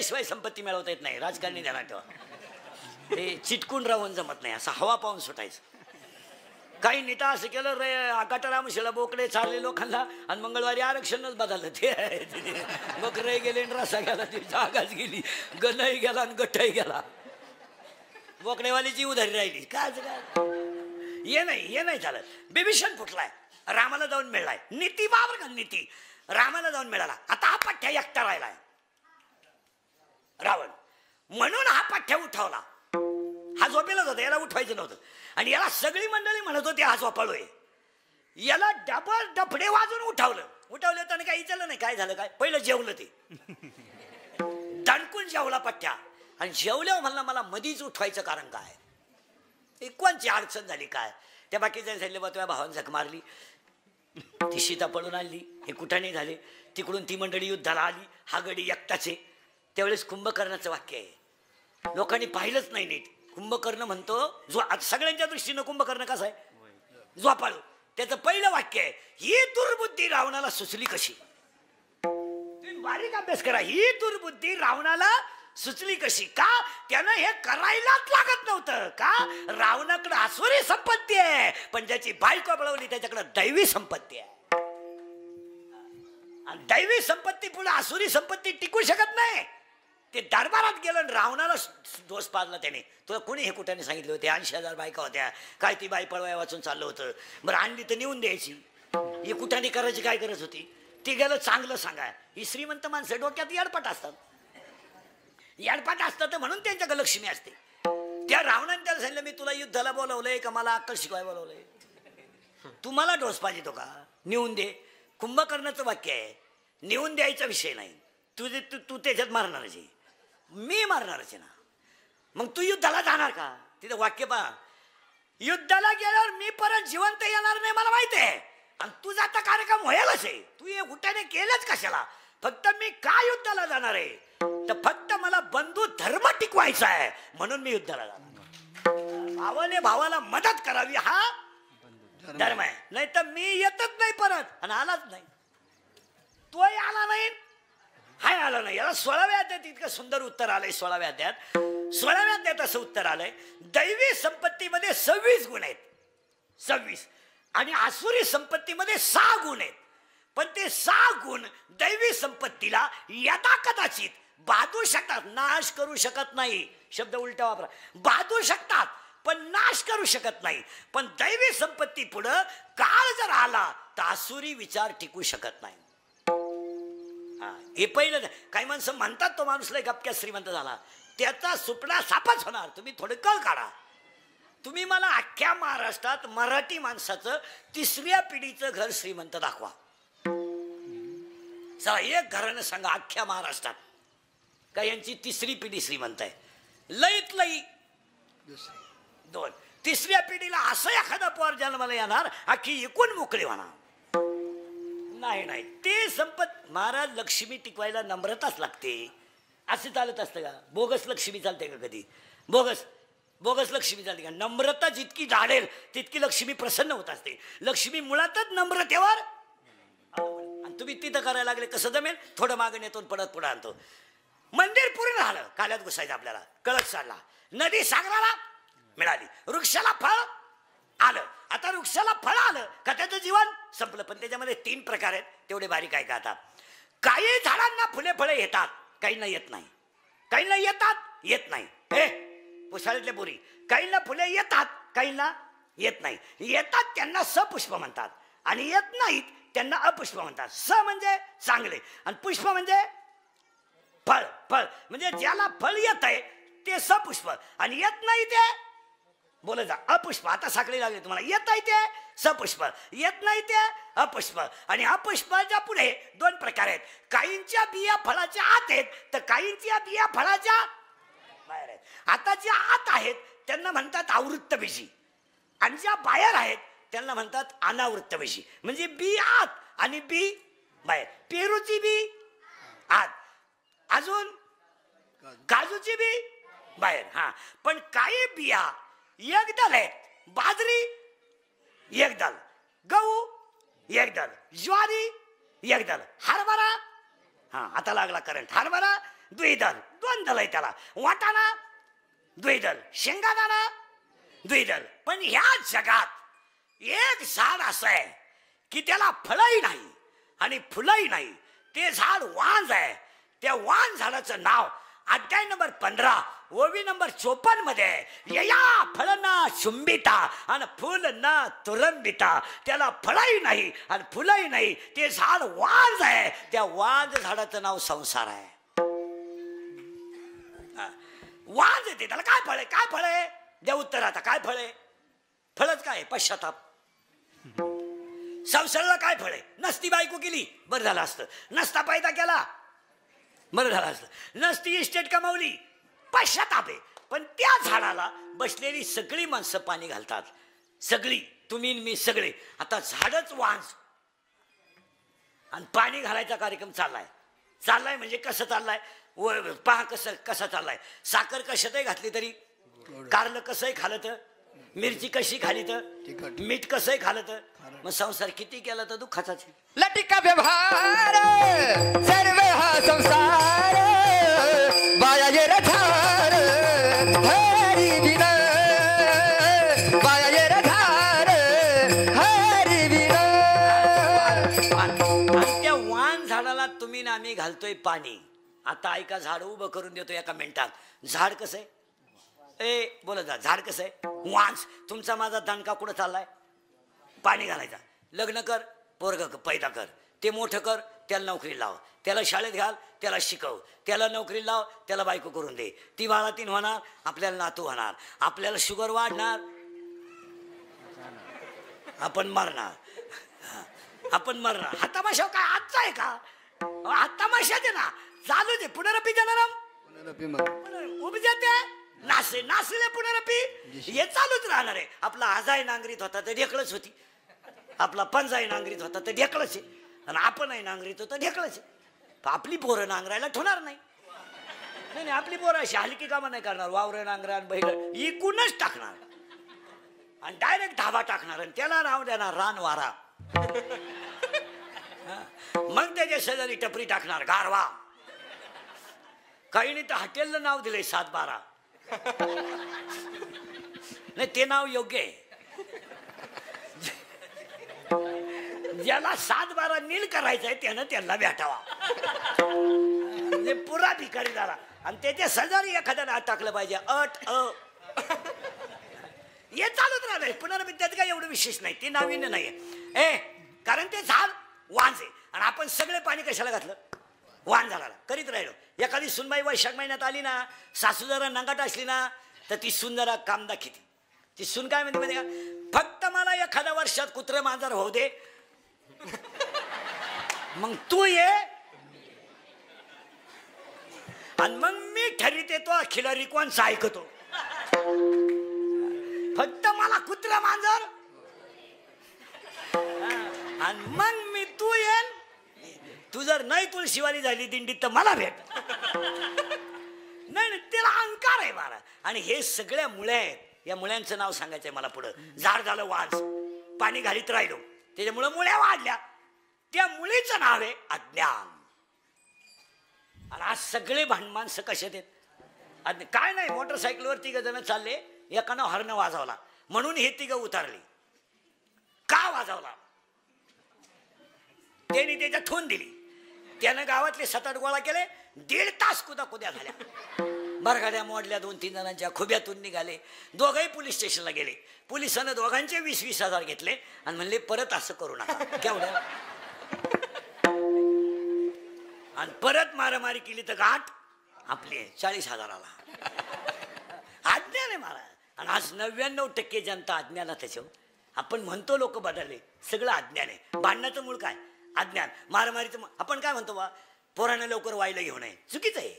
चिटकल्याशिवाय संपत्ती मिळवता येत नाही. राजकारणी ध्यानात ठेवा. ते चिटकून राहून जमत नाही, असं हवा पाहून सुटायचं. काही नेता असं केलं रे, गटारामशीला बोकडे चालले लोकांना आणि मंगळवारी आरक्षणच बदललं. ते बकरही गेले रसा गेला, ती जागाच गेली, गणही गेला आणि गठही गेला, बोकडेवालीची उधारी राहिली. काय ये नाही झालं. बिभीषण फुटलाय, रामाला जाऊन मिळालाय. नीती बाबर का नीती, रामाला जाऊन मिळाला. आता हा पठ्ठ्या एकटा राहिलाय रावण, म्हणून हा पठ्ठ्या उठवला. हा झोपेलाच होता, याला उठवायचं नव्हतं. आणि याला सगळी मंडळी म्हणत होती हा झोपाळोय. याला डबल डफडे वाजून उठवलं त्यानं काही विचारलं नाही काय झालं काय. पहिलं जेवलं, ते दणकून जेवला पठ्ठ्या. आणि जेवल्यावर म्हणला मला मधीच उठवायचं कारण काय, कोणची अडचण झाली काय. त्या बाकीच्या सांगितले बा तुझ्या भावानं झक मारली, ती सीता पळून आणली, हे कुठाने झाले. तिकडून ती मंडळी युद्धाला आली, हा गडी एकटाचे. त्यावेळेस कुंभकर्णाचं वाक्य आहे, लोकांनी पाहिलंच नाही नीट. कुंभकर्ण म्हणतो सगळ्यांच्या दृष्टीनं कुंभकर्ण कसा आहे, झोपाळू. त्याचं पहिलं वाक्य आहे, ही दुर्बुद्धी रावणाला सुचली कशी. तुम्ही बारीक अभ्यास करा. ही दुर्बुद्धी रावणाला सुचली कशी. का त्यानं हे करायलाच लागत नव्हतं. का रावणाकडे आसुरी संपत्ती आहे, पण ज्याची बायको बळवली त्याच्याकडे दैवी संपत्ती आहे. आणि दैवी संपत्ती पुढे आसुरी संपत्ती टिकू शकत नाही. ते दरबारात गेलं आणि रावणाला दोष पाजला त्याने. तुला कोणी हे कुठे सांगितले होते 80,000 बायका होत्या, काय ती बाई पळवाया वाचून चाललं होतं. बरं आणली तर नेऊन द्यायची, ही कुठाने करायची काय गरज होती. ती गेलं चांगलं सांगा. ही श्रीमंत माणसं डोक्यात याडपाट असतात, याडपाट असतात म्हणून त्यांच्याकडे लक्ष्मी असते. त्या रावणाने त्याला सांगितलं मी तुला युद्धाला बोलवलंय का मला अक्कल शिकवाय बोलवलंय, तुम्हाला डोस पाहिजे तो का, नेऊन दे. कुंभकर्णाचं वाक्य आहे, नेऊन द्यायचा विषय नाही. तू त्याच्यात मारणारच आहे, मी मारणारच आहे ना. मग तू युद्धाला जाणार का. तिथं वाक्य पहा, युद्धाला गेल्यावर मी परत जिवंत येणार नाही मला माहिती आहे. आणि तुझा आता कार्यक्रम व्हायलाच आहे. तू हे उठाने केलंच कशाला. फक्त मी का युद्धाला जाणार आहे, तर फक्त मला बंधू धर्म टिकवायचा आहे म्हणून मी युद्धाला जाणार. भावाने भावाला मदत करावी हा धर्म आहे. नाही तर मी येतच नाही परत. आणि आलाच नाही, तोही आला नाही, हाय आला नाही. याला 16व्या अध्यायात इतकं सुंदर उत्तर आलंय. 16व्या अध्यायात असं उत्तर आलंय, दैवी संपत्तीमध्ये 26 गुण आहेत, 26. आणि आसुरी संपत्तीमध्ये 6 गुण आहेत. पण ते 6 गुण दैवी संपत्तीला यदा कदाचित बाधू शकतात, नाश करू शकत नाही. शब्द उलटा वापरा. बाधू शकतात पण नाश करू शकत नाही. पण दैवी संपत्ती पुढं काळ जर आला तर आसुरी विचार टिकू शकत नाही. हे पहिलं. काही माणसं म्हणतात तो माणूस लय गपक्या श्रीमंत झाला, त्याचा सुपडा सापच होणार. तुम्ही थोडे कळ काढा. तुम्ही मला अख्ख्या महाराष्ट्रात मराठी माणसाचं 3ऱ्या पिढीचं घर श्रीमंत दाखवा. चला एक घरानं सांगा अख्ख्या महाराष्ट्रात का यांची 3री पिढी श्रीमंत आहे. लईत लई 2. 3ऱ्या पिढीला असं एखादा पोर जन्माला येणार अख्खी एकूण मोकळी होणार. नाही ते संपत. महाराज लक्ष्मी टिकवायला नम्रताच लागते. असे चालत असतं का. बोगस लक्ष्मी चालते का कधी. बोगस लक्ष्मी चालते का. नम्रता जितकी झाडेल तितकी लक्ष्मी प्रसन्न होत असते. लक्ष्मी मुळातच नम्रतेवर. आणि तुम्ही तिथं करायला लागले कसं जमेल. थोडं मागं नेतो पडत पुढं आणतो. मंदिर पूर्ण झालं, काल्यात घुसायचं आपल्याला. कळत चालला, नदी सागराला मिळाली, वृक्षाला फळ आलं. आता वृक्षाला फळ आलं का त्याचं जीवन संपलं. पण त्याच्यामध्ये 3 प्रकार आहेत, तेवढे बारीक आहे का. आता काही झाडांना फुले फळे येतात, काहींना येत नाही. काहींना येतात येत नाही. हे पुसाळीतले पोरी, काहींना फुले येतात काहींना येत नाही. येतात त्यांना सपुष्प म्हणतात आणि येत नाहीत त्यांना अपुष्प म्हणतात. स म्हणजे चांगले आणि पुष्प म्हणजे फळ. फळ म्हणजे ज्याला फळ येत आहे ते सपुष्प आणि येत नाही ते बोल जा अपुष्प. आता साखळी लागली तुम्हाला. येत आहे ते सपुष्प, येत नाही ते अपुष्प. आणि अपुष्पाच्या पुढे 2 प्रकार आहेत. काहींच्या बिया फळाच्या आत आहेत तर काहींच्या बिया फळाच्या बाहेर आहेत. आता ज्या आत आहेत त्यांना म्हणतात आवृत्त बीजी आणि ज्या बाहेर आहेत त्यांना म्हणतात अनावृत्त बीजी. म्हणजे बी आत आणि बी बाहेर. पेरूची बी आत, अजून काजूची बी बाहेर. हा पण काही बिया एकदल आहेत. बाजरी एकदल, गहू एकदल, ज्वारी एकदल, हरभरा. हा आता लागला करंट. हरभरा द्विदल, द्वंदल आहे त्याला. वाटाणा द्विदल, शेंगादाणा द्विदल. पण ह्या जगात एक झाड असं आहे की त्याला फळही नाही आणि फुलंही नाही. ते झाड वांज आहे. त्या वांज झाडाचं नाव अध्याय नंबर 15 ओवी नंबर 54 मध्ये यया फळ न चुंबिता आणि फुल न तुरंबिता. त्याला फळही नाही आणि फुलही नाही. ते झाड वांज आहे. त्या वांज झाडाचं नाव संसार आहे. वांज येते त्याला काय फळ आहे? काय फळ आहे? द्या उत्तर आता. काय फळ आहे? फळच काय? पश्चाताप. संसाराला काय फळ आहे? नसती बायको केली बरं झालं असतं. नसता पैदा केला बरं झालं असतं. नसती इस्टेट कमावली पश्चाताप आहे. पण त्या झाडाला बसलेली सगळी माणसं पाणी घालतात. सगळी, तुम्ही मी सगळे. आता झाडच वांज आणि पाणी घालायचा कार्यक्रम चाललाय म्हणजे कसं चाललाय? पहा कसा चाललाय. साखर कशातही घातली तरी, कारलं कसंही खालं तर, मिरची कशी खाली तर, मीठ कसंही खालं तर, मग संसार किती केला तर दुःखाचाच. लटिका व्यवहार सर्व हा संसार बाया ये रठार हरी बिन बाया ये रठार हरी बिन. आणि त्या वाण झाडाला तुम्ही ना आम्ही घालतोय पाणी. आता ऐका, झाड उभं करून देतो एका मिनिटात. झाड कसं आहे? ए बोला जा. झाड कसं आहे? वांस. तुमचा माझा दणका कुठं चाललाय? पाणी घालायचा. लग्न कर, पोरग पैदा कर, ते मोठं कर, त्याला नोकरी लाव, त्याला शाळेत घाल, त्याला शिकव, त्याला नोकरी लाव, त्याला बायको करून दे. ती बाळातीन होणार, आपल्याला नातू होणार, आपल्याला शुगर वाढणार, आपण मरणार. हा तमाशा काय आजचा आहे का? हा तमाशा दे ना, चालू दे. पुनरपी जनरम उभी जाते, नाचले पुनरपी, हे चालूच राहणार आहे. आपला आजाई नांगरीत होता तर ढेकळच होती, आपला पंजाई नांगरीत होता तर ढेकळच आहे, आणि आपणही नांगरीत होता ढेकळच आहे. आपली पोरं नांगरायला ठेवणार नाही. नाही, आपली पोरं अशी हलकी कामं नाही करणार. वावर नांगरा बैल इकूनच टाकणार आणि डायरेक्ट धाबा टाकणार आणि त्याला नाव देणार रानवारा. मग त्याच्या शेजारी टपरी टाकणार गारवा. काही नाही तर हॉटेलला नाव दिलंय 7-12. नाही, ते नाव योग्य आहे. ज्याला 7-12 नील करायचंय त्यानं त्यांना भेटावा. म्हणजे पुरा भिकारी झाला. आणि त्याच्या शेजारी एखाद्यानं हात टाकलं पाहिजे. हे चालूच राहणार. पुनर्विद्यात काय एवढं विशेष नाही, ते नाविन्य नाहीये. कारण ते झाड वांज आहे. आणि आपण सगळे पाणी कशाला घातलं? वाण झाडाला. करीत राहिलो. एखादी सुनबाई वैशाख महिन्यात आली ना, सासू जरा नंगाट असली ना, तर ती सून जरा काम दाखवते. ती सून काय म्हणते माहिती का? फक्त मला एखाद्या वर्षात कुत्रे मांजर होऊ दे, मग तू ये आणि मग मी ठरविते तो खिलारी कोणचा ऐकतो. फक्त मला कुत्रा मांजर आणि मग मी तू येन. तू जर नाही तुळशीवाली झाली दिंडीत तर मला भेट. नाही, त्याला अहंकार आहे मला. आणि हे सगळ्या मुळे आहेत. या मुळ्यांचं नाव सांगायचंय मला पुढं. झाड झालं वाज, पाणी घालीत राहिलो, त्याच्यामुळे मुळ्या वाढल्या. त्या मुळीचं नाव आहे अज्ञान. आणि आज सगळे माणसं कशात आहेत? काय नाही, मोटरसायकलवर 3 जण चालले, एकानं हॉर्न वाजवला म्हणून हे 3 उतरले. का वाजवला? त्याने त्याच्या ठोन दिली. त्यानं गावातले 7-8 गोळा केले. 1.5 तास कुद्या झाल्या. बरगाड्या मोडल्या. 2-3 जणांच्या खुब्यातून निघाले. दोघंही पोलीस स्टेशनला गेले. पोलिसानं दोघांचे 20-20 हजार घेतले आणि म्हणले परत असं करू नका. केवढं? आणि परत मारामारी केली तर गाठ आपली 40 हजाराला. अज्ञान आहे महाराज. आणि आज 99% जनता अज्ञानात त्याच्यावर. आपण म्हणतो लोक बदलले, सगळं अज्ञान आहे. भांडणाचं मूळ काय? अज्ञान. मारामारीचं आपण काय म्हणतो? पोरानं लवकर वायला घेऊ नये. चुकीचं आहे.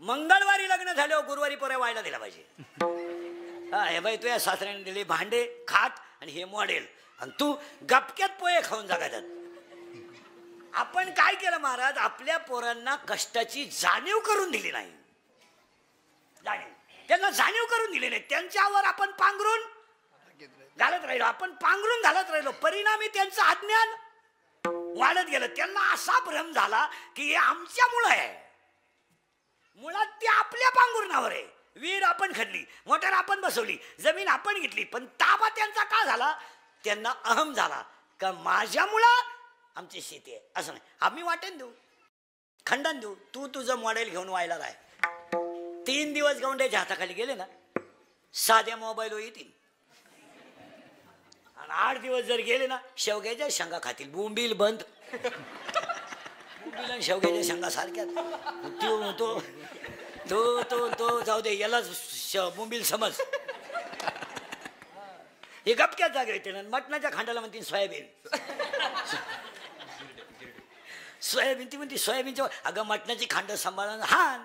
मंगळवारी लग्न झाल्यावर गुरुवारी पोऱ्या वायला दिला पाहिजे. हे बाई तुझ्या सासऱ्याने दिले भांडे, खाट आणि हे मॉडेल, आणि तू गपक्यात पोहे खाऊन जगातात. आपण काय केलं महाराज? आपल्या पोरांना कष्टाची जाणीव करून दिली नाही. त्यांना जाणीव करून दिली नाही. त्यांच्यावर आपण पांघरून घालत राहिलो. आपण पांघरून घालत राहिलो. परिणामी त्यांचं अज्ञान वाढत गेलं. त्यांना असा भ्रम झाला की हे आमच्यामुळं आहे. मुळात ती आपल्या पांघरुणावर आहे. विहीर आपण खणली, मोटर आपण बसवली, जमीन आपण घेतली, पण ताबा त्यांचा का झाला? त्यांना अहम झाला का माझ्यामुळं आमची शेती आहे असं नाही. आम्ही वाटेन देऊ, खंडन देऊ, तू तुझं मॉडेल घेऊन व्हायला राह. 3 दिवस गौंड्याच्या हाताखाली गेले ना, साध्या मोबाईलवर येतील. आणि 8 दिवस जर गेले ना, शेवग्याच्या शेंगा खातील. बोंबील बंद. बोंबील आणि शेवग्याच्या शेंगा सारख्या. तो तो तो तो जाऊ दे, याला बोंबील समज. हे गपक्यात जागे येते ना. मटणाच्या खांडाला म्हणतील सोयाबीन. सोयाबीन ती म्हणते सोयाबीनच्या. अगं मटणाची खांड सांभाळून हा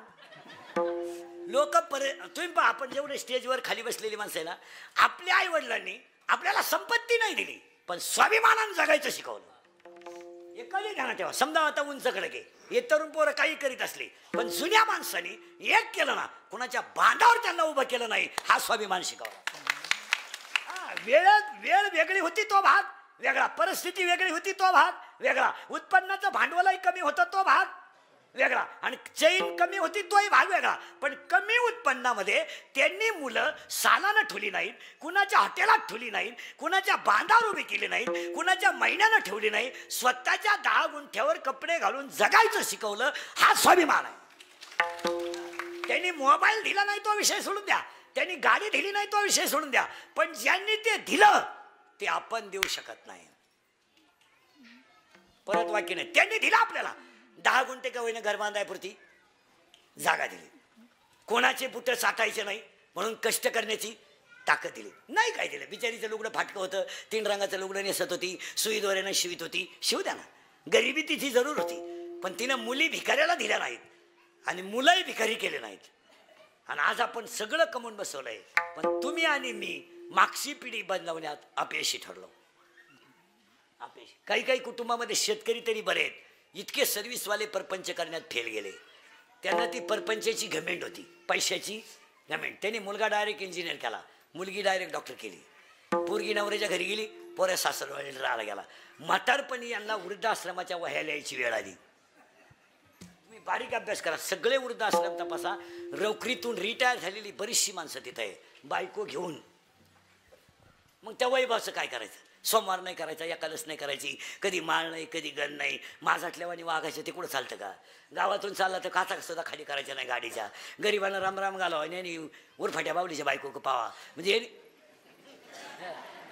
लोक तुम्ही पहा, आपण जेवढे स्टेजवर खाली बसलेली माणसं आहे ना, आपल्या आई वडिलांनी आपल्याला संपत्ती नाही दिली, पण स्वाभिमानानं जगायचं शिकवलं. हे कधी ध्यानात ठेवा. समजा आता उंच कडके हे तरुण पोरं काही करीत असले, पण जुन्या माणसांनी एक केलं ना, कुणाच्या बांधावर त्यांना उभं केलं नाही, हा स्वाभिमान शिकवला. वेळ वेगळी होती तो भाग वेगळा, परिस्थिती वेगळी होती तो भाग वेगळा, उत्पन्नाचं भांडवलही कमी होतं तो भाग वेगळा, आणि चैन कमी होती तोही भाग वेगळा. पण कमी उत्पन्नामध्ये त्यांनी मुलं सालानं ठेवली नाहीत, कुणाच्या हॉटेलात ठेवली नाहीत, कुणाच्या बांधावर उभी केली नाहीत, कुणाच्या महिन्यानं ठेवली नाही, स्वतःच्या 10 गुंठ्यावर कपडे घालून जगायचं शिकवलं. हा स्वाभिमान आहे. त्यांनी मोबाईल दिला नाही तो विषय सोडून द्या, त्यांनी गाडी दिली नाही तो विषय सोडून द्या, पण ज्यांनी ते दिलं ते आपण देऊ शकत नाही. परत वाक्य नाही. त्यांनी दिलं आपल्याला 10 गुंठे का होईना घर बांधायपुरती जागा दिली, कोणाचे बुट साठायचे नाही म्हणून कष्ट करण्याची ताकद दिली. नाही काय दिलं. बिचारीचं लुगडं फाटकं होतं, 3 रंगाचं लुगडं नेसत होती, सुईद्वारेनं शिवित होती, शिव द्या ना. गरिबी तिची जरूर होती, पण तिनं मुली भिकाऱ्याला दिल्या नाहीत आणि मुलंही भिकारी केले नाहीत. आणि आज आपण सगळं कमवून बसवलंय, पण तुम्ही आणि मी मागची पिढी बनवण्यात अपयशी ठरलो. अपयशी. काही काही कुटुंबामध्ये शेतकरी तरी बरे आहेत, इतके सर्व्हिसवाले परपंच करण्यात फेल गेले. त्यांना ती परपंचाची घमेंड होती, पैशाची घमेंड. त्यांनी मुलगा डायरेक्ट इंजिनियर केला, मुलगी डायरेक्ट डॉक्टर केली, पोरगी नवऱ्याच्या घरी गेली, पोऱ्या सासरवाडी राहायला गेला. म्हातारपणी यांना वृद्धाश्रमाच्या वह्या लिहायची वेळ आली. तुम्ही बारीक अभ्यास करा, सगळे वृद्धाश्रम तपासा. नोकरीतून रिटायर झालेली बरीचशी माणसं तिथं आहे, बायको घेऊन. मग त्या वैभवाचं काय करायचं? सोमवार नाही करायचा, एकादश नाही करायची, कधी माळ नाही, कधी गण नाही, माझाटल्यावानी वागायचं. ते कुठं चालतं का? गावातून चालला तर काचा सुद्धा खाली करायच्या नाही गाडीच्या. गरिबांना रामराम घालावा आणि उरफाट्या बावलीच्या बायको पावा. म्हणजे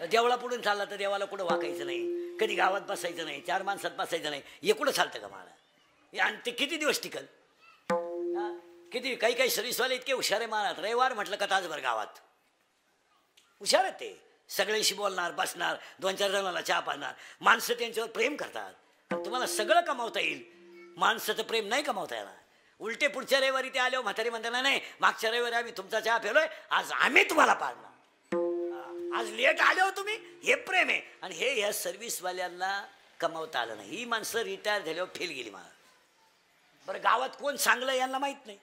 देवळा पुढून चालला तर देवाला कुठं वाकायचं नाही, कधी गावात बसायचं नाही, 4 माणसात बसायचं नाही. हे कुठं चालतं का मला? आणि ते किती दिवस टिकल? किती काही काही सर्व्हिसवाले इतके हुशार आहे महाराज. रविवार म्हटलं का तासभर गावात हुशार आहेत ते. सगळ्यांशी बोलणार, बसणार, 2-4 जणांना चहा पाजणार. माणसं त्यांच्यावर प्रेम करतात. आणि तुम्हाला सगळं कमावता येईल, माणसाचं प्रेम नाही कमावता येणार. उलटे पुढच्या रविवारी ते आल्यावर म्हातारी म्हणताना, नाही मागच्या रविवारी आम्ही तुमचा चहा पेलोय, आज आम्ही तुम्हाला पाजणार. आज लेट आले हो तुम्ही, हे प्रेम आहे. आणि हे या सर्व्हिसवाल्यांना कमावता आलं नाही. ही माणसं रिटायर झाल्यावर फेल गेली मला. बरं, गावात कोण चांगलं यांना माहीत नाही.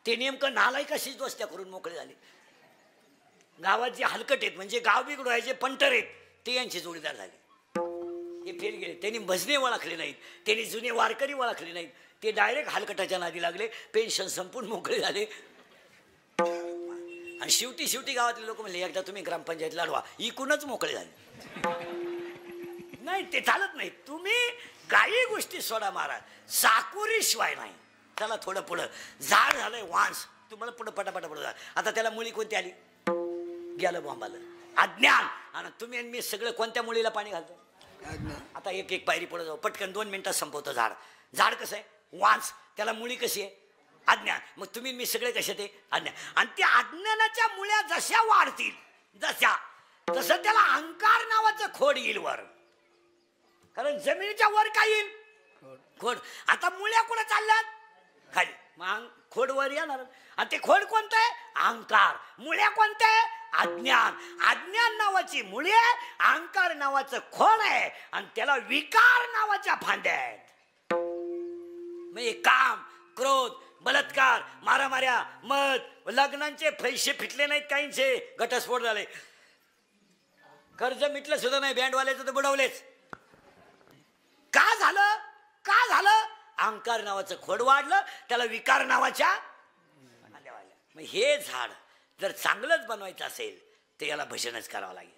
ते नेमकं नालायक अशीच दोस्त्या करून मोकळे झाले. गावात जे हलकट आहेत, म्हणजे गाव बिघडवायचे पंटर आहेत, ते यांचे जोडीदार झाले. हे फेल गेले. त्यांनी भजने ओळखले नाहीत, त्यांनी जुने वारकरी ओळखले नाहीत, ते डायरेक्ट हलकटाच्या नादी लागले, पेन्शन संपून मोकळे झाले. आणि शेवटी गावातले लोक म्हणले, एकदा तुम्ही ग्रामपंचायत लढवा, इकूनच मोकळे झाले. नाही, ते चालत नाही. तुम्ही काही गोष्टी सोडा महाराज, चाकोरी शिवाय नाही. चला थोडं पुढं. झाड झालंय वांस, तुम्हाला पुढं पटापटा पुढं जा. आता त्याला मुली कोणती आली? गेलं बॉम्बाला अज्ञान. आणि तुम्ही आणि मी सगळं कोणत्या मुलीला पाणी घालतो? आता एक एक पायरी पुढे जाऊ, पटकन 2 मिनिटात संपवतो. झाड कसं आहे? वांस. त्याला मुळी कशी आहे? अज्ञान. मग तुम्ही मी सगळे कसे ते? अज्ञान. आणि त्या अज्ञानाच्या मुळ्या जशा वाढतील, तसं त्याला अहंकार नावाचं खोड येईल वर. कारण जमिनीच्या वर काय येईल? खोड. आता मुळ्या कुठे चालल्यात? खाली. मग खोड वर येणार. आणि ते खोड कोणतं आहे? अहंकार. मुळ्या कोणत्या आहे? अज्ञान. अज्ञान नावाची मुळे, अहंकार नावाचं खोड आहे, आणि त्याला विकार नावाच्या फांद्या आहेत. म्हणजे काम, क्रोध, बलात्कार, मारामाऱ्या, मद, लग्नांचे पैसे फिटले नाहीत, काहींचे घटस्फोट झाले, कर्ज मिटलं सुद्धा नाही, बँडवाल्याचं तर बुडवलेच. का झालं? अहंकार नावाचं खोड वाढलं, त्याला विकार नावाच्या आल्या वाढल्या. मग हे झाड जर चांगलंच बनवायचं असेल तर याला भजनच करावं लागेल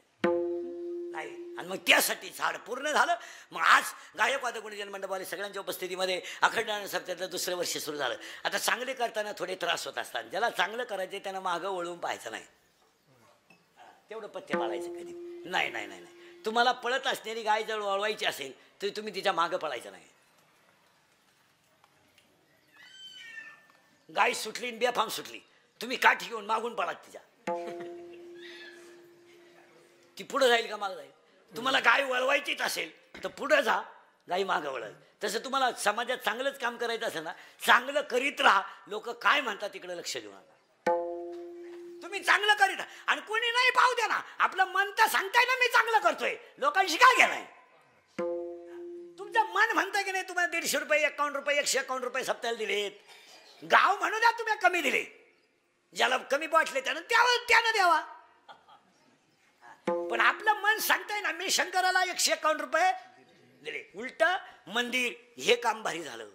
नाही. आणि मग त्यासाठी झाड पूर्ण झालं. मग आज गायकवाद गुणजन मंडपवाले सगळ्यांच्या उपस्थितीमध्ये अखंड सप्ताहाचं दुसरं वर्ष सुरू झालं. आता चांगले करताना थोडे त्रास होत असतात. ज्याला चांगलं करायचे त्यांना मागं वळून पाहायचं नाही, तेवढं पथ्य पाळायचं कधी नाही. नाही नाही नाही तुम्हाला पळत असणारी गाय जर वळवायची असेल तरी तुम्ही तिच्या मागं पळायचं नाही. गाय सुटली बेफाम सुटली, तुम्ही काठी घेऊन मागून पळात तिच्या, ती पुढं जाईल का मागं जाईल? तुम्हाला गाय वळवायचीच असेल तर पुढं जा, गाई मागं वळल. तसं तुम्हाला समाजात चांगलंच काम करायचं असेल ना, चांगलं करीत राहा. लोक काय म्हणतात तिकडे लक्ष देऊ नका. तुम्ही चांगलं करीत राहा आणि कोणी नाही पाहू द्या ना. आपलं मन तर सांगताय ना मी चांगलं करतोय, लोकांशी काय घेणार? तुमचं मन म्हणताय की नाही तुम्हाला 150 रुपये 51 रुपये 151 रुपये सप्ताहाला दिलेत, गाव म्हणू द्या तुम्ही कमी दिले, ज्याला कमी वाटले त्यानं द्यावा. पण आपलं मन सांगताय ना मी शंकराला 151 रुपये दिले. उलट मंदिर हे काम भारी झालं,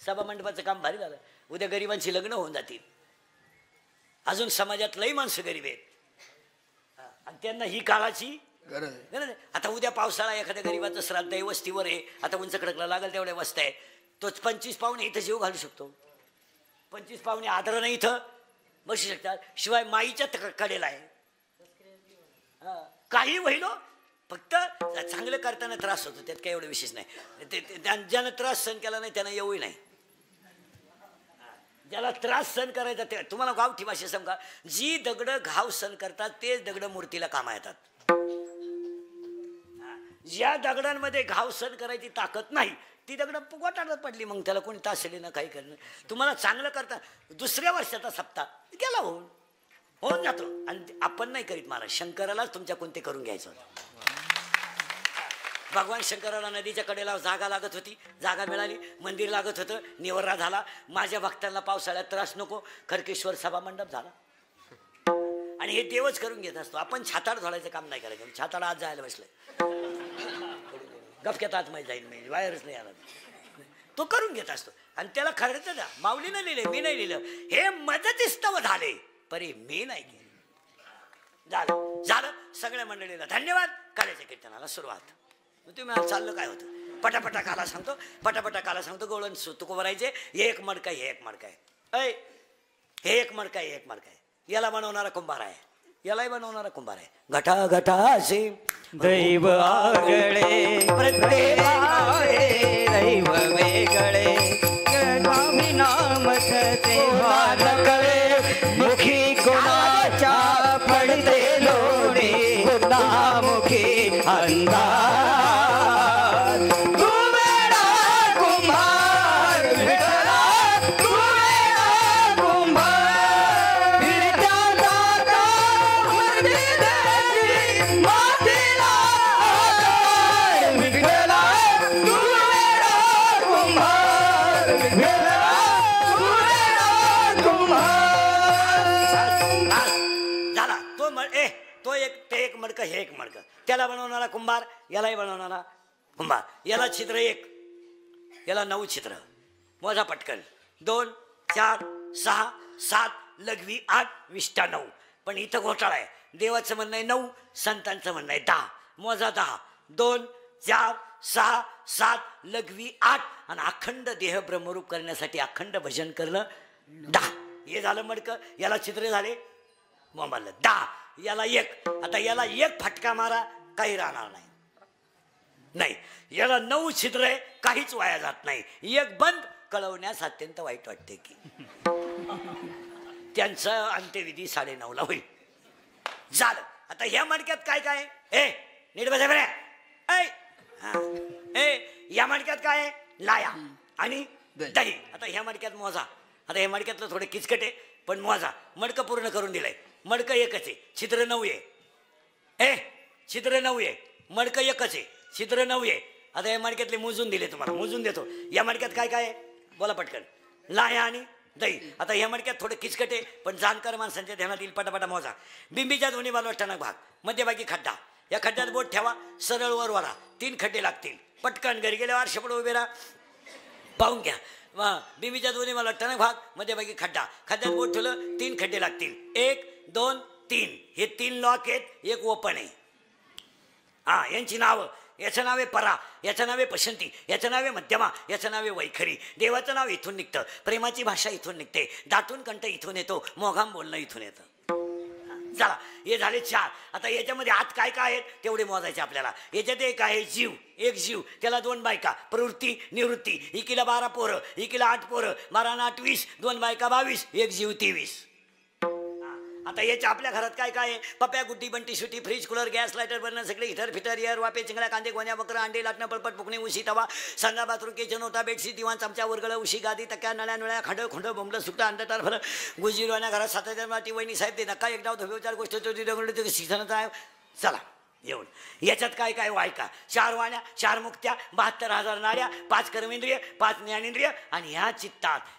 सभा मंडपाचं काम भारी झालं. उद्या गरिबांची लग्न होऊन जातील. अजून समाजात लई माणसं गरीब आहेत आणि त्यांना ही काळाची गरज आहे. आता उद्या पावसाळा, एखाद्या गरीबाचं श्राद्ध आहे, वस्तीवर आहे, आता उंच कडकला लागेल तेवढ्या वस्ती आहे, तोच 25 पाहुणे इथं जीव घालू शकतो. 25 पाहुणे आदरानं इथं बसू शकतात. शिवाय माईच्या कडेला आहे. काही होईल, फक्त चांगलं करताना त्रास होतो, त्यात काही एवढं विशेष नाही. ज्यानं त्रास सहन केला नाही त्यांना येऊही नाही. ज्याला त्रास सहन करायचा ते, तुम्हाला गावठी भाषा सांगा, जी दगड घाव सहन करतात तेच दगड मूर्तीला कामा येतात. ज्या दगडांमध्ये घाव सहन करायची ताकद नाही ती दगड गोटाळत पडली, मग त्याला कोणी तासली ना काही करणं. तुम्हाला चांगलं करता दुसऱ्या वर्षाचा सप्ताह गेला होऊन जातो. आणि आपण नाही करीत महाराज, शंकरालाच तुमच्या कोणते करून घ्यायचं होतं. भगवान शंकराला नदीच्या कडेला जागा लागत होती, जागा मिळाली, मंदिर लागत होतं, निवर्रा झाला. माझ्या भक्तांना पावसाळ्यात त्रास नको, खडकेश्वर सभा मंडप झाला. आणि हे देवच करून घेत असतो. आपण छाताड धोडायचं काम नाही करायचं. छाताड आज जायला बसलं, गपक्यात आतमध्ये जाईल, म्हणजे बाहेरच नाही आला, तो करून घेत असतो. आणि त्याला खरंच द्या, माऊलीनं लिहिले, मी नाही लिहिलं, हे मदतीस्तव झाले परी मी नाही केलं. झालं सगळ्या मंडळीला धन्यवाद. काल्याच्या कीर्तनाला सुरुवात. तुम्ही चाललं काय होतं, पटापटा काला सांगतो, पटापटा काला सांगतो. गोळण तुको भरायचे. एक मडका हे एक मडका आहे, हे एक मडका हे एक मडका आहे. याला बनवणारा कुंभार आहे, यालाही बनवणारा कुंभार आहे. घटा घटाचे दैव आगळे प्रत्येक दैव वेगळे, नाम तेव्हा नकळे, मुखी कोणाच्या पडते लोणे, मुखी अंधार. मडकं हे एक मडकं. त्याला बनवणारा कुंभार, यालाही बनवणारा कुंभार. याला छिद्र एक, याला 9 छिद्र. मोजा पटकन. 2 4 6 7 लघवी 8 विष्ठा 9. पण इथं घोटाळा आहे. देवाचं म्हणणं आहे 9, संतांचं म्हणणं आहे 10. मोजा 10. 2 4 6 7 लघवी 8 आणि अखंड देह ब्रह्मरूप करण्यासाठी अखंड भजन करणं 10. हे झालं मडकं. याला छिद्र झाले मोबाईल 10. याला 1. आता याला 1 फटका मारा, काही राहणार नाही. याला 9 छिद्र आहे, काहीच वाया जात नाही. 1 बंद कळवण्यास अत्यंत वाईट वाटते की त्यांचं अंत्यविधी 9:30 ला होईल. झालं. आता ह्या मडक्यात काय काय आहे? नीट बसा बरे. या मडक्यात काय आहे? लाया आणि दही. आता ह्या मडक्यात मोजा. आता ह्या मडक्यातलं थोडं किचकट आहे, पण मोजा. मडकं पूर्ण करून दिलंय. मडकं एकच आहे, छिद्र 9 आहे. छिद्र 9 आहे, मडकं एकच आहे, छिद्र 9 आहे. आता या मडक्यातले मोजून दिले, तुम्हाला मोजून देतो. या मडक्यात काय काय आहे बोला पटकन. लाया आणि दही. आता ह्या मडक्यात थोडं किचकट आहे, पण जाणकार माणसांच्या ध्यानात येईल. पटापटा मोजा. बिंबीच्या दोन्ही बाजूला टणक भाग, मध्यभागी खड्डा. या खड्ड्यात बोट ठेवा, सरळ वर वरा. 3 खड्डे लागतील. पटकन घरी गेल्यावर आरशापुढे उभे राहा. पाहून घ्या. बिंबीच्या दोन्ही मला टणक भाग, मध्यभागी खड्डा. खड्ड्यात बोट ठेवलं 3 खड्डे लागतील. 1 2 3 हे 3 लॉक आहेत. एक ओपन आहे. हा, यांची नावं. याचं नाव आहे परा, याचं नाव आहे पसंती, याचं नाव आहे मध्यमा, याचं नाव आहे वैखरी. देवाचं नाव इथून निघतं, प्रेमाची भाषा इथून निघते, दाटून कंठ इथून येतो, मोघाम बोलणं इथून येतं. चला, हे झाले 4. आता याच्यामध्ये आत काय काय आहेत तेवढे मोजायचे आपल्याला. याच्यात एक आहे जीव, एक जीव, त्याला 2 बायका, प्रवृत्ती निवृत्ती. इकीला 12 पोरं, इकीला 8 पोरं, 12 आणि 8 20, 2 बायका 22, एक जीव 23. आता याच्या आपल्या घरात काय काय आहे? पप्या, गुड्डी, बंटी, सुटी, fridge, cooler, gas, lighter, burner, सगळे हिटर फिटर, एअर, वापे, चिंगड्या, कांदे, गोण्या, बकरं, अंडे, लाटणं, पळपट, पुकणे, उशी, तवा, संगा, बाथरूम, किचन, होता, बेडशीट, दिवाण, चमचा, वरगळ, उशी, गादी, तक्या, नळ्या नळ्या, खंड खोंड, बोंबलं, सुकटा, अंडटार, फलं, गुजीरवाण्या घरात 7,000 वाटी, वहिनी साहेब ते नका एक डाव धोबे 4 गोष्ट शिक्षणाचा आहे. चला एवढं. याच्यात काय काय वायका? 4 वाण्या, 4 मुक्त्या, 72,000 नाड्या, 5 कर्मेंद्रिय, 5 ज्ञानेंद्रिय. आणि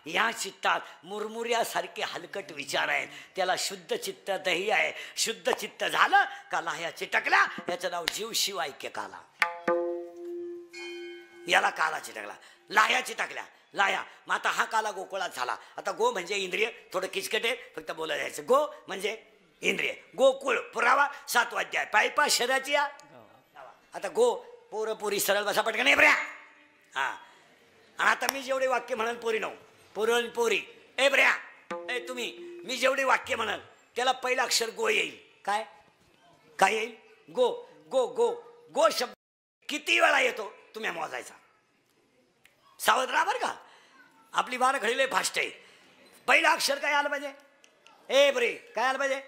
ह्या चित्तात मुरमुऱ्यासारखे हलकट विचार आहेत. त्याला शुद्ध चित्त दही आहे. शुद्ध चित्त झालं का लाह्या चिटकल्या. याचं नाव जीव शिव ऐक्य काला. याला काला चिटकला, लाह्या चिटकल्या. लाया. मग आता हा काला गोकुळात झाला. आता गो म्हणजे इंद्रिय, थोडं किचकट आहे, फक्त बोलायला जायचं. गो म्हणजे इंद्रिय. गोकुळ पुरावा 7 अध्याय. पायपा शरीराची. आता गो पोरं पोरी सरळ बसा पटकन नाही बऱ्या. हा, आणि आता मी जेवढे वाक्य म्हणाल पोरी नो, पुरण पोरी ए बऱ्या, ए तुम्ही, मी जेवढे वाक्य म्हणाल त्याला पहिलं अक्षर गो येईल. काय काय येईल? गो. गो गो गो शब्द किती वेळा येतो तुम्ही मोजायचा. सावध राहा बरं का, आपली बारा घडीले फास्ट आहे. पहिलं अक्षर काय आलं पाहिजे? ए बरे काय आलं पाहिजे?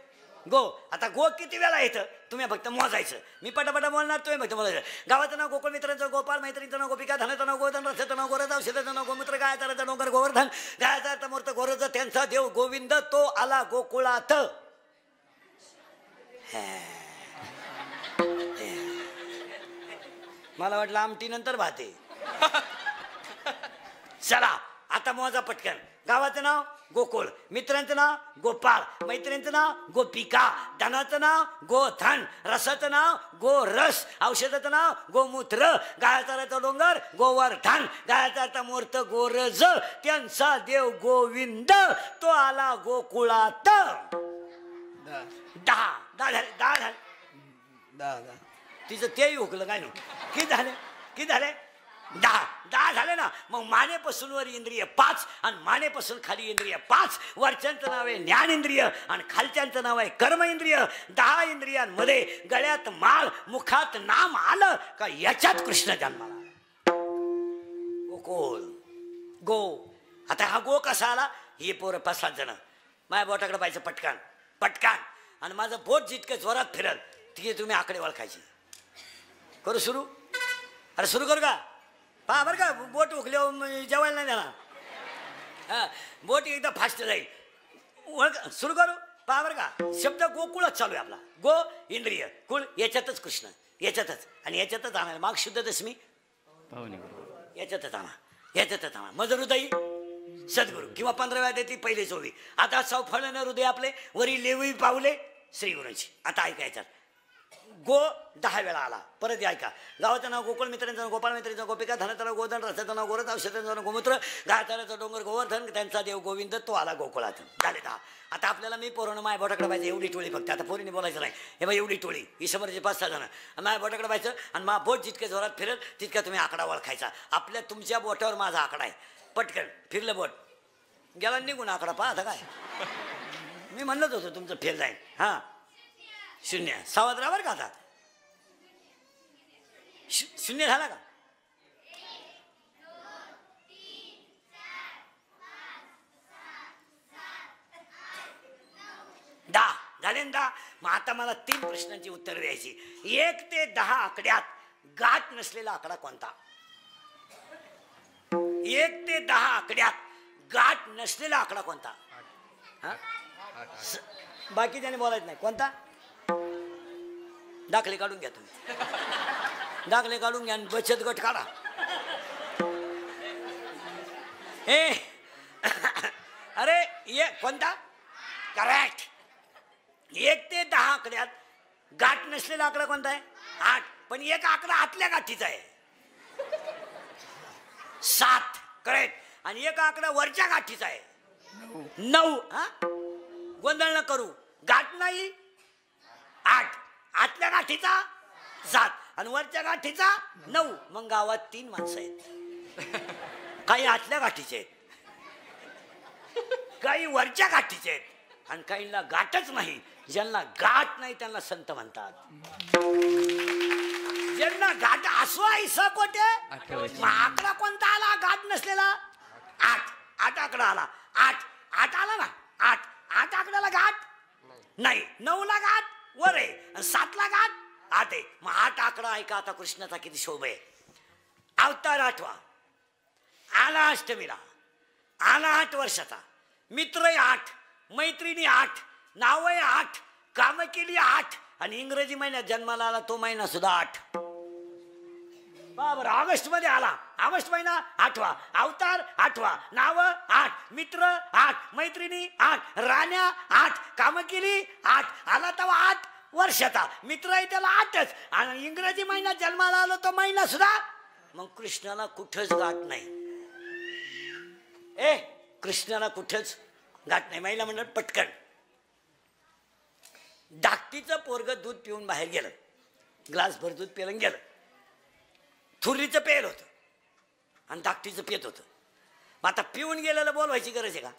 गो. आता गो किती वेळा येतं तुम्ही फक्त मोजायचं. मी पटापटा बोलणार, तुम्ही फक्त मोजायचं. गावाचं नाव गोकुळ, मित्रांचं गोपाळ, मैत्रीचं नाव गोपिका, धनाचं नाव गोधन, रथाचं नाव गोरज, औषधाचं नाव गोमूत्र, गायचा रथ डोंगर गोवर्धन, गायचा अर्थ मूर्त गोरज, त्यांचा देव गोविंद, तो आला गोकुळात. मला वाटलं आमटी नंतर भाते. चला आता मोजा पटकन. गावाचं नाव गोकुळ, मित्रांचं नाव गोपाळ, मैत्रिणींचं नाव गोपिका, धनाचं नाव गोधन, रसाचं नाव गोरस, औषधाचं नाव गोमूत्र, गायचा रथ डोंगर गोवर्धन, गायचा अर्थ मूर्त गोरज, त्यांचा देव गोविंद, तो आला गोकुळात. 10 तिचं तेही हुकलं काय? किती झाले? 10 झाले ना. मग मानेपासून वर इंद्रिय 5 आणि मानेपासून खाली इंद्रिय 5. वरच्यांचं नाव आहे ज्ञानेंद्रिय आणि खालच्यांचं नाव आहे कर्म इंद्रिय. 10 इंद्रियांमध्ये गळ्यात माळ, मुखात नाम आलं का याच्यात कृष्ण जन्माला. गोकुळ गो. आता हा गो कसा आला? हे पोरं 5-7 जण माझ्या बोटाकडे पाहिजे पटकन पटकन, आणि माझं बोट जितकं जोरात फिरल तिथे तुम्ही आकडे ओळखायचे. करू सुरू? अरे सुरू करू का? पहा बरं का, बोट उकल्यावर जेवायला नाही देणार. हा, बोट एकदा फास्ट जाईल. ओळख सुरू करू. पहा बरं का, शब्द गोकुळच चालू आहे आपला. गो इंद्रिय, कुळ याच्यातच कृष्ण, याच्यातच आणि याच्यातच आणा. माग शुद्ध दशमी याच्यातच आणा. मज हृदयी सद्गुरू किंवा 15व्या देती पहिले 24. आता सौफळण हृदय आपले वरी लेवी पावले श्री गुरूंची. आता ऐकायचं. गो 10 वेळा आला. परत ऐका. गावाचं नाव गोकुळ, मित्रांचं नाव गोपाळ, मैत्रीचं गोपिका, धनाचं नाव गोधन, रथाचं नाव गोरज, औषधाचं नाव गोमूत्र, गायचा डोंगर गोवर्धन, त्यांचा देव गोविंद, तो आला गोकुळात. झाले 10. आता आपल्याला मी पोरानं माझ्या बोटाकडे पाहिजे एवढी टोळी फक्त. आता पोरीने बोलायचं नाही. हे बा एवढी टोळी, ही समोरचे 5-6 जण माझ्या बोटाकडे पाहायचं आणि माझा बोट जितके जोरात फिरेल तितका तुम्ही आकडा ओळखायचा. तुमच्या बोटावर माझा आकडा आहे. पटकन फिरलं बोट गेला निघून आकडा. पहा आता काय मी म्हणत होतो तुमचं फेल जाईल. हा 0. सावध राहा बरं का. आता 0 झाला का? 10 झाले ना. 10. मग आता मला 3 प्रश्नांची उत्तर द्यायची. 1 ते 10 आकड्यात गाठ नसलेला आकडा कोणता? 1 ते 10 आकड्यात गाठ नसलेला आकडा कोणता? बाकी त्याने बोलायचं नाही. कोणता? दाखले काढून घ्या तुम्ही. दाखले काढून घ्या आणि बचत गट काढा. अरे ये कोणता? करेक्ट. 1 ते 10 आकड्यात गाठ नसलेला आकडा कोणता आहे? 8. पण एक आकडा आतल्या गाठीचा आहे 7. करेक्ट. आणि एक आकडा वरच्या गाठीचा आहे 9. हा गोंधळ न करू. गाठ नाही 8. आतल्या गाठीचा 7 आणि वरच्या गाठीचा 9. मग गावात 3 माणसं आहेत. काही आतल्या गाठीचे आहेत, काही वरच्या गाठीचे आहेत आणि काहींना गाठच नाही. ज्यांना गाठ नाही त्यांना संत म्हणतात. ज्यांना गाठ असो ऐसा कोटे. मग आकडा कोणता आला गाठ नसलेला? 8. 8 आकडा आला. 8 आला ना. 8 आकड्याला गाठ नाही. 9 ला गाठ वर आहे आणि 7 ला गाठ 8 आहे. मग 8 आकडा ऐका आता कृष्णाचा किती शोभा आहे. अवतार 8वा आला अष्टमीला. आला 8 वर्षाचा. मित्र 8, मैत्रिणी 8, नाव 8, काम केली 8 आणि इंग्रजी महिन्यात जन्माला आला तो महिना सुद्धा 8. बरोबर. ऑगस्ट मध्ये आला. ऑगस्ट महिना 8वा. अवतार 8वा. नाव 8, मित्र 8, मैत्रिणी 8, राण्या 8, काम केली 8. आला तेव्हा 8 वर्षाचा. मित्र आहे त्याला 8च आणि इंग्रजी महिन्यात जन्माला आलो तो महिना सुद्धा. मग कृष्णाला कुठंच गाठ नाही. कृष्णाला कुठंच गाठ नाही. महिला म्हणतात पटकन. धाकटीचं पोरग दूध पिऊन बाहेर गेलं. ग्लासभर दूध पिलं गेलं. थुरीचं पेल होतं आणि धाकटीचं पेत होतं. मग आता पिऊन गेलेलं बोलवायची गरज आहे का?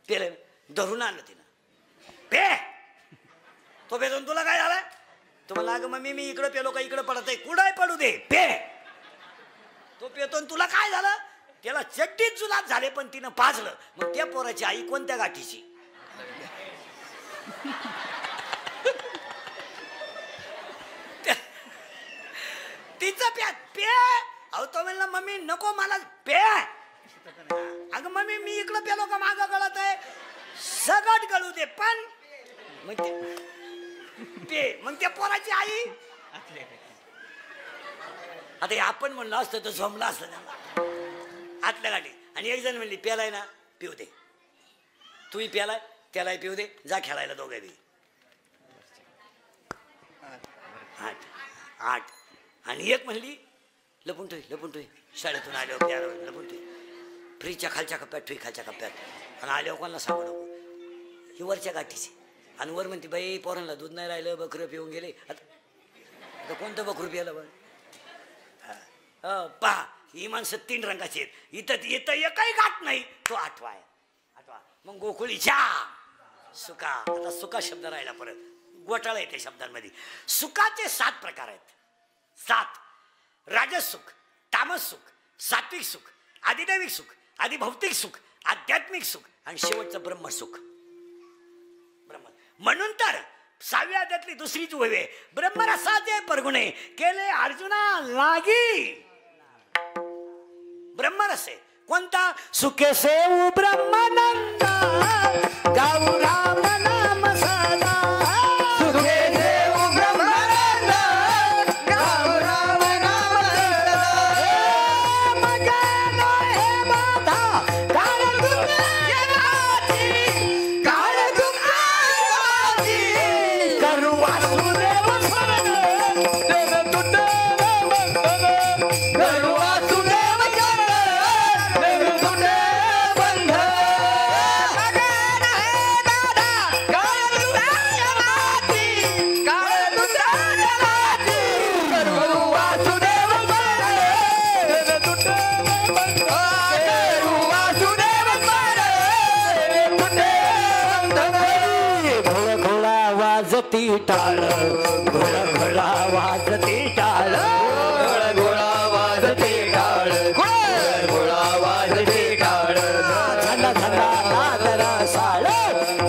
पेलं धरून आणलं तिनं. पे तो पेतून तुला काय झालं? तुम्हाला अगं मम्मी मी इकडं पेलो का इकडं पडत आहे. कुठंही पडू दे पे. तो पेतून तुला काय झालं? त्याला चड्डीत जुलाब झाले पण तिनं पाजलं. मग त्या पोराची आई कोणत्या गाठीची? तिचं प्या पे. अहो तो म्हणला मम्मी नको मला पे. अगं मम्मी मी इकडं पेलो का मागं गळत आहे? सगळं गळू दे पण मग पे. मग त्या पोराची आई. आता आपण म्हणलं असतं तर झोमला असतं त्याला आतल्या गाठी. आणि एक जण म्हणली प्यालाय ना पिऊ दे. तूही प्यालाय त्यालाही पिऊ दे. जा खेळायला दोघे बी. 8 आणि एक म्हणली लपून ठुई शाळेतून आले लपून ठुई फ्रीजच्या खालच्या कप्प्यात ठुई खालच्या कप्प्यात आणि आले कोणाला सांगू नको. ही वरच्या गाठीची. आणि वर म्हणते बाई पोरांना दूध नाही राहिलं बकरं पिऊन गेले. आता कोणतं बकरू प्यायला बघ. पहा ही माणसं 3 रंगाची आहेत. इथं एकही गाठ नाही. तो 8वा आहे. 8वा. मग गोकुळीच्या सुका. आता सुका शब्द राहिला परत. घोटाळा येते शब्दांमध्ये. सुखाचे 7 प्रकार आहेत. 7. राजस सुख, तामस सुख, सात्विक सुख, आदिदैविक सुख, आदिभौतिक सुख, आध्यात्मिक सुख आणि शेवटचं ब्रह्मसुख. ब्रह्म म्हणून तर 6व्या अध्यायातली दुसरीच ओवी आहे. ब्रह्मरसाचे परगुणे केले अर्जुना लागी. ब्रह्मरस आहे कोणता? सुखे सेऊ ब्रह्मानंद गाऊ राम नाम सदा. सुखे सेऊ ब्रह्मानंद गाऊ राम नाम सदा. मगे नो हे बाधा काळ दुःखाची काळ दुःखाची करू वासुदेव स्मरण देव तुटे करू वासुदेव टाळ घोळा घोळा वाजती टाळ घोळा घोळा वाजती टाळ घोळा वाजती टाळ. झना झना नादर साळ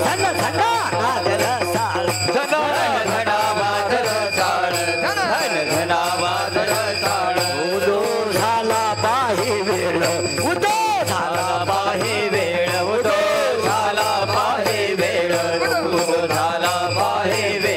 झना झना नादर साळ झना झना वादर साळ झना झना वादर साळ. उदो झाला पाही वेळ उदो झाला पाही वेळ उदो झाला पाही वेळ उदो झाला पाही वेळ.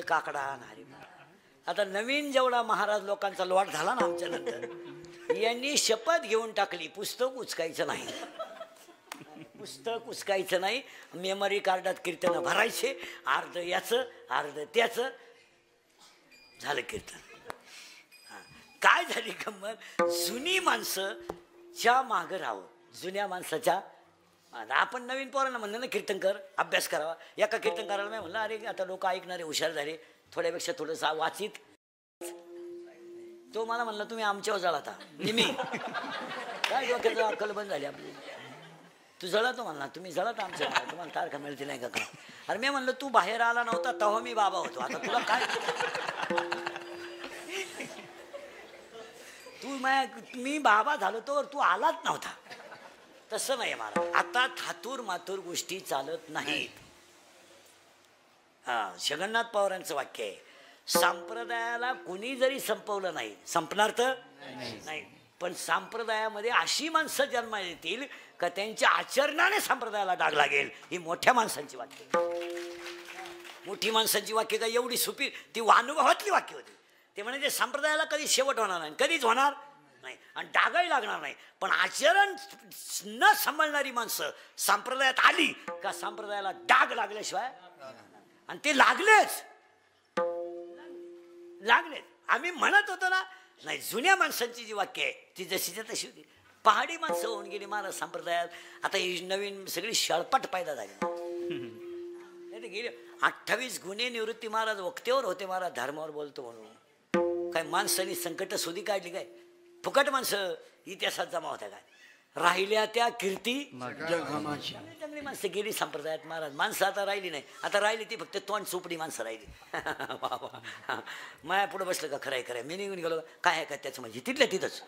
काकडा नारी. आता नवीन जेवढा महाराज लोकांचा लॉट झाला ना आमच्या नंतर, यांनी शपथ घेऊन टाकली पुस्तक उचकायचं नाही, पुस्तक उचकायचं नाही. मेमरी कार्डात कीर्तन भरायचे, अर्ध याचं अर्ध त्याचं, झालं कीर्तन. काय झाली गंमत, जुनी माणसं च्या मागं राहावं, जुन्या माणसाच्या. आपण नवीन पोरांना म्हणलं ना कीर्तन कर, अभ्यास करावा. एका कीर्तन करायला मी म्हणलं अरे आता लोक ऐकणारे हुशार झाले, थोड्यापेक्षा थोडंसं वाचित. तो मला म्हणला तुम्ही आमच्यावर जळता. मी काय डोक्याचं अक्कल बंद झाली आपली. तू जळतो म्हणला, तुम्ही जळत आमच्या, तुम्हाला तारखा मिळते नाही का. अरे मी म्हणलं तू बाहेर आला नव्हता तेव्हा मी बाबा होतो, आता तुला काय. मी बाबा झालो तर तू आलाच नव्हता. तसं नाही मला. आता थातूर मातूर गोष्टी चालत नाहीत. जगन्नाथ पवारांचं वाक्य आहे, संप्रदायाला कोणी जरी संपवलं नाही, संपणार तर नाही, पण संप्रदायामध्ये अशी माणसं जन्माला येतील का त्यांच्या आचरणाने संप्रदायाला डाग लागेल. ही मोठ्या माणसांची वाक्य. मोठी माणसांची वाक्य काय एवढी सुपी, ती अनुभवातली वाक्य होती. ते म्हणजे संप्रदायाला कधी शेवट होणार नाही, कधीच होणार नाही आणि डागही लागणार नाही. पण आचरण न सांभाळणारी माणसं संप्रदायात आली का संप्रदायाला डाग लागल्याशिवाय, आणि ते लागलेच. आम्ही म्हणत होतो ना, नाही जुन्या माणसांची जी वाक्य आहे ती जशीच्या तशी होती. पहाडी माणसं होऊन गेली महाराज संप्रदायात. आता ही नवीन सगळी शळपट पैदा झाली. नाही ते गेले 28 गुन्हे निवृत्ती महाराज वक्तेवर होते महाराज, धर्मावर बोलतो म्हणून. काय माणसांनी संकट शोधी काढली काय, फुकट माणसं इतिहासात जमा होत्या काय. राहिल्या त्या कीर्ती चांगली माणसं गेली संप्रदायात महाराज. माणसं आता राहिली नाही, आता राहिली ती फक्त तोंड चोपडी माणसं राहिली. माया पुढे बसलं का खरंय खरंय, मी निघून गेलो काय आहे का त्याचं, म्हणजे तिथल्या तिथंच